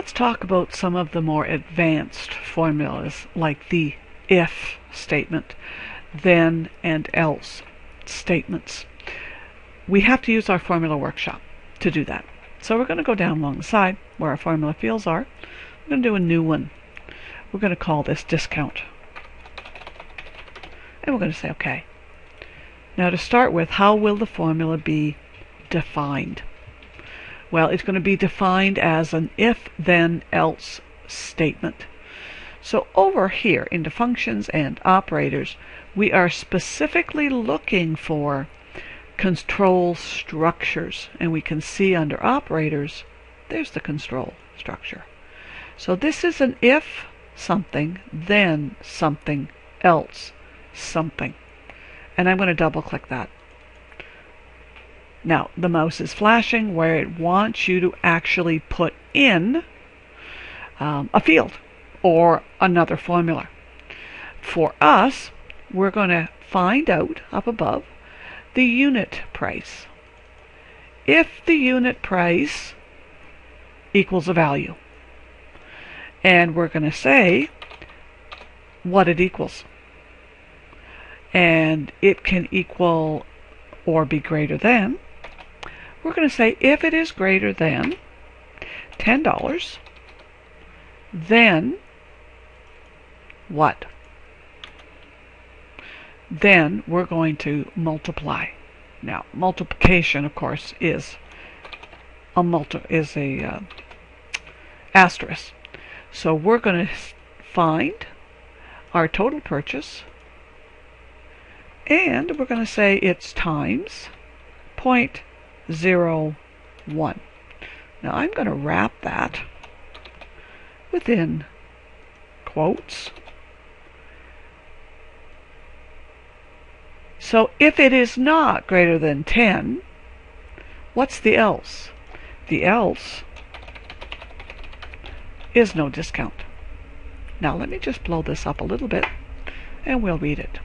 Let's talk about some of the more advanced formulas like the if statement, then and else statements. We have to use our formula workshop to do that. So we're going to go down along the side where our formula fields are. We're going to do a new one. We're going to call this discount. And we're going to say OK. Now to start with, how will the formula be defined? Well, it's going to be defined as an if, then, else statement. So over here into functions and operators, we are specifically looking for control structures. And we can see under operators, there's the control structure. So this is an if something, then something, else something. And I'm going to double click that. Now, the mouse is flashing where it wants you to actually put in a field or another formula. For us, we're going to find out up above the unit price. If the unit price equals a value, and we're going to say what it equals. And it can equal or be greater than. We're going to say if it is greater than $10, then what? Then we're going to multiply. Now, multiplication, of course, is a asterisk. So we're going to find our total purchase, and we're going to say it's times 0.01. Now I'm going to wrap that within quotes. So if it is not greater than 10, what's the else? The else is no discount. Now let me just blow this up a little bit and we'll read it.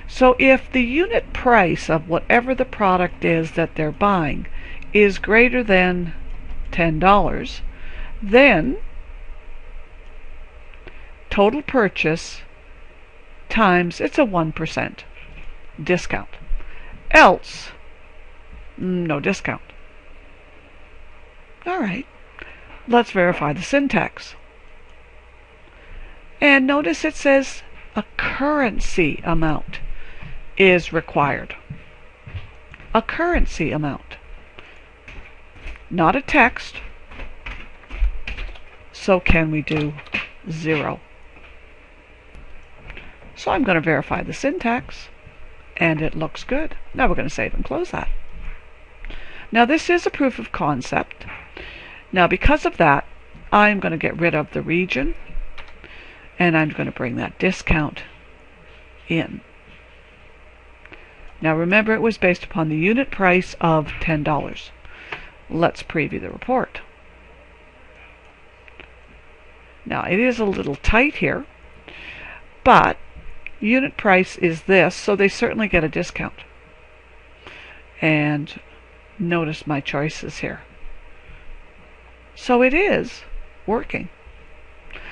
So if the unit price of whatever the product is that they're buying is greater than $10, then total purchase times, it's a 1% discount. Else, no discount. All right, let's verify the syntax. And notice it says a currency amount is required. A currency amount, not a text. So can we do 0? So I'm going to verify the syntax, and it looks good. Now we're going to save and close that. Now this is a proof of concept. Now because of that, I'm going to get rid of the region, and I'm going to bring that discount in. Now remember, it was based upon the unit price of $10. Let's preview the report. Now it is a little tight here, but unit price is this, so they certainly get a discount. And notice my choices here. So it is working.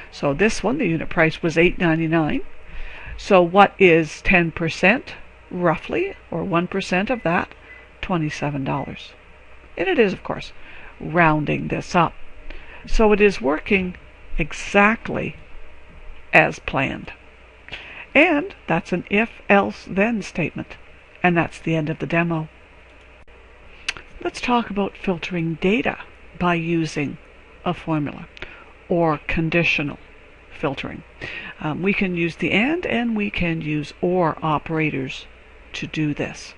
So this one, the unit price was $8.99. So what is 10%? Roughly, or 1% of that, $27. And it is, of course, rounding this up. So it is working exactly as planned. And that's an if, else, then statement. And that's the end of the demo. Let's talk about filtering data by using a formula or conditional filtering. We can use the and we can use or operators to do this.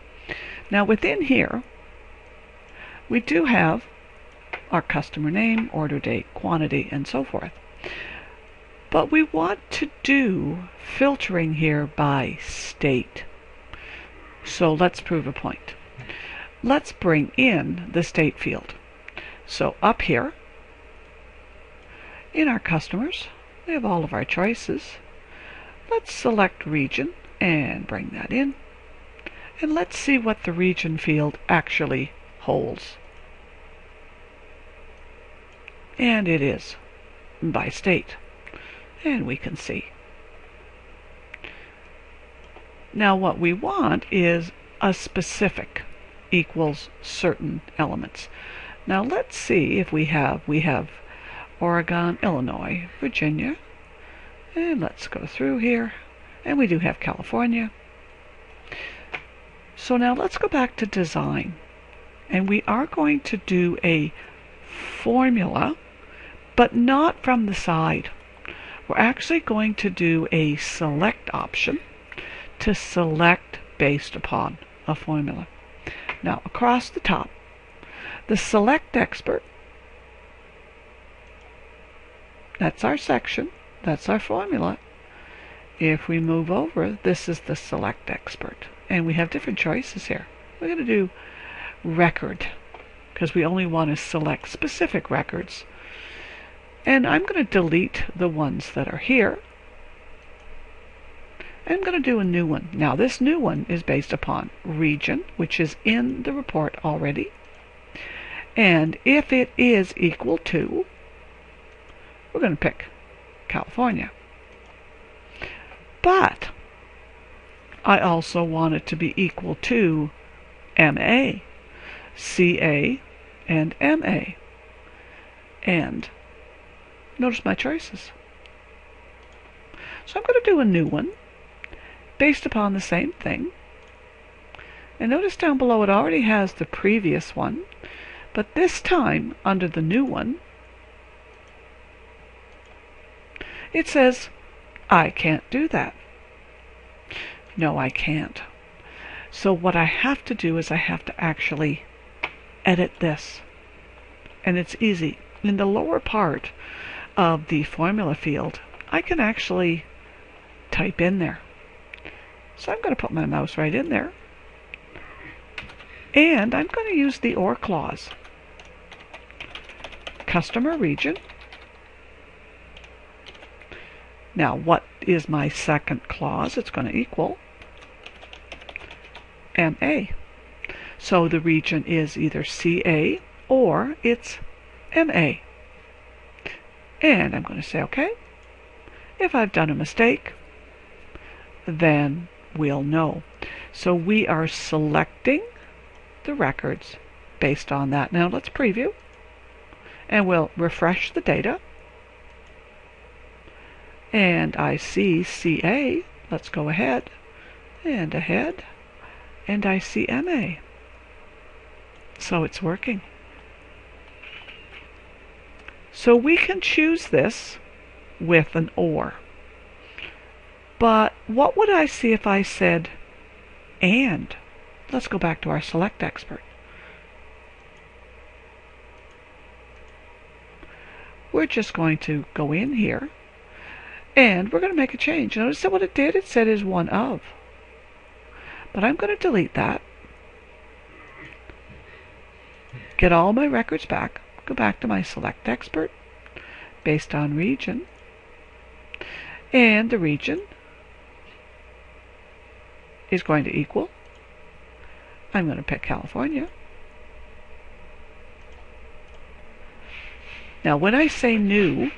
Now within here, we do have our customer name, order date, quantity, and so forth. But we want to do filtering here by state. So let's prove a point. Let's bring in the state field. So up here, in our customers, we have all of our choices. Let's select region and bring that in. And let's see what the region field actually holds. And it is by state. And we can see. Now what we want is a specific equals certain elements. Now let's see if we have Oregon, Illinois, Virginia, and let's go through here, and we do have California. So now let's go back to design, and we are going to do a formula, but not from the side. We're actually going to do a select option to select based upon a formula. Now across the top, the select expert, that's our section, that's our formula. If we move over, this is the select expert, and we have different choices here. We're going to do record because we only want to select specific records, and I'm going to delete the ones that are here. I'm going to do a new one. Now this new one is based upon region, which is in the report already, and if it is equal to, we're going to pick California. But I also want it to be equal to MA, CA, and MA. And notice my choices. So I'm going to do a new one based upon the same thing. And notice down below it already has the previous one, but this time under the new one, it says, I can't do that. No, I can't. So what I have to do is I have to actually edit this. And it's easy. In the lower part of the formula field, I can actually type in there. So I'm going to put my mouse right in there. And I'm going to use the OR clause. Customer region. Now, what is my second clause? It's going to equal MA. So the region is either CA or it's MA. And I'm going to say OK. If I've done a mistake, then we'll know. So we are selecting the records based on that. Now let's preview, and we'll refresh the data. And I see CA. Let's go ahead, and I see MA. So it's working. So we can choose this with an OR. But what would I see if I said and? Let's go back to our select expert. We're just going to go in here, and we're going to make a change. Notice that what it did, it said is one of. But I'm going to delete that. Get all my records back. Go back to my select expert based on region. And the region is going to equal. I'm going to pick California. Now when I say new,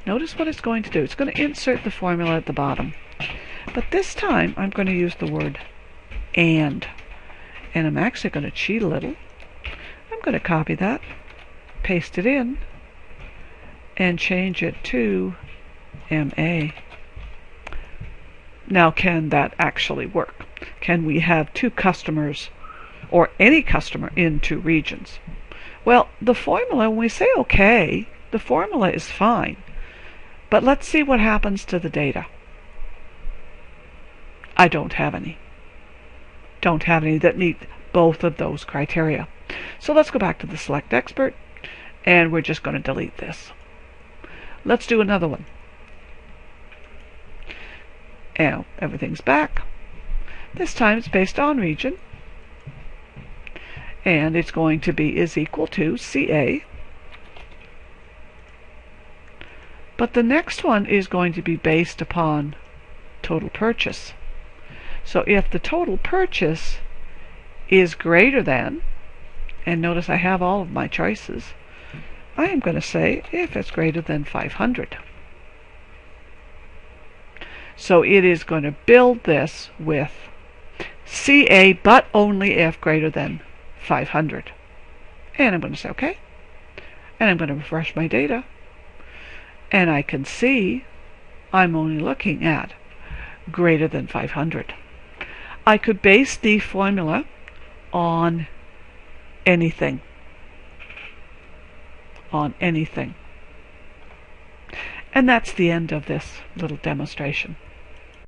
notice what it's going to do. It's going to insert the formula at the bottom. But this time I'm going to use the word and I'm actually going to cheat a little. I'm going to copy that, paste it in, and change it to MA. Now can that actually work? Can we have two customers or any customer in two regions? Well, the formula, when we say OK, the formula is fine. But let's see what happens to the data. I don't have any. Don't have any that meet both of those criteria. So let's go back to the select expert, and we're just going to delete this. Let's do another one. And everything's back. This time it's based on region, and it's going to be is equal to CA. But the next one is going to be based upon total purchase. So if the total purchase is greater than, and notice I have all of my choices, I am going to say if it's greater than 500. So it is going to build this with CA, but only if greater than 500. And I'm going to say OK. And I'm going to refresh my data. And I can see I'm only looking at greater than 500. I could base the formula on anything. And that's the end of this little demonstration.